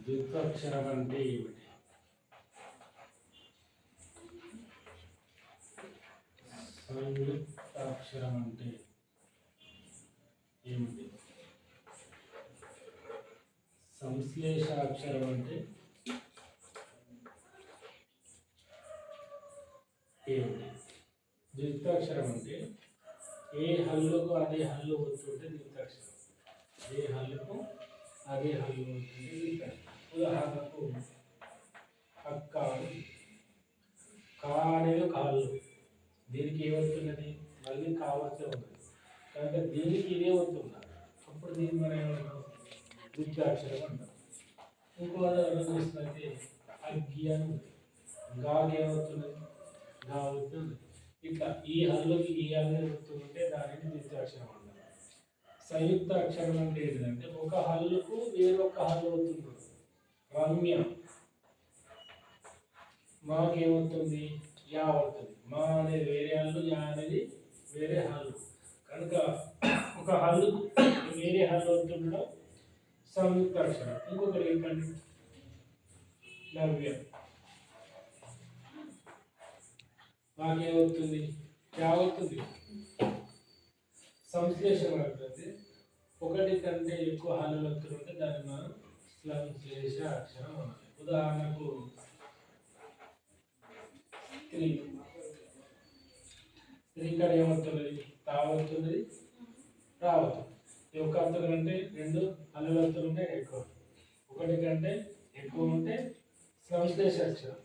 ద్విత్వాక్షరం అంటే ఏమిటి? సంయుక్తాక్షరం అంటే ఏమిటి? సంశ్లేషాక్షరం అంటే ఏమిటి? ద్విత్వాక్షరం అంటే ఏ హల్లుకు అదే హల్లు వస్తుంటే ద్విత్వాక్షరం. ఏ హల్లుకు అదే హల్లు వస్తుంటే ద్విత్వాక్షరం. ఉదాహరణకు అక్క, కా అనేది కాళ్ళు, దీనికి ఏమవుతున్నది? మళ్ళీ కావచ్చే ఉన్నది కనుక దీనికి ఇదే వస్తున్నారు. అప్పుడు దీన్ని మనం ఏమంటాం? ద్విత్వాక్షరం అంటాం. ఇంకో చూసినట్లయితే అగ్గి అని ఉంది, గాకి ఏమవుతున్నది? గా అవుతుంది. ఇట్లా ఈ హల్లుకి ఈ హల్లు వస్తుంటే దానిని ద్విత్వాక్షరం అంటారు. సంయుక్త అక్షరం అంటే ఏంటంటే ఒక హల్లుకు వేరొక హల్లు అవుతుంది. రమ్య, మాకి ఏమవుతుంది? యా అవుతుంది. మా అనేది వేరే హల్లు, యా అనేది వేరే హల్లు కనుక ఒక హల్లు వేరే హల్లు అవుతుండడం సంయుక్త అక్షరం. ఇంకొకటి ఏంటంటే నవ్య, మాకేమవుతుంది? యా అవుతుంది. సంశ్లేషం అవుతుంది. ఒకటి కంటే ఎక్కువ హల్లులు వస్తుంటే దాన్ని మనం సంశ్లేష అక్షరం అనాలి. ఉదాహరణకు స్త్రీ, స్త్రీ కాడ ఏమవుతున్నది? తావవుతున్నది, రావుతుంది. ఒక అంతరం కంటే రెండు హల్లులు ఉంటే ఎక్కువ, ఒకటి కంటే ఎక్కువ ఉంటే సంశ్లేష అక్షరం.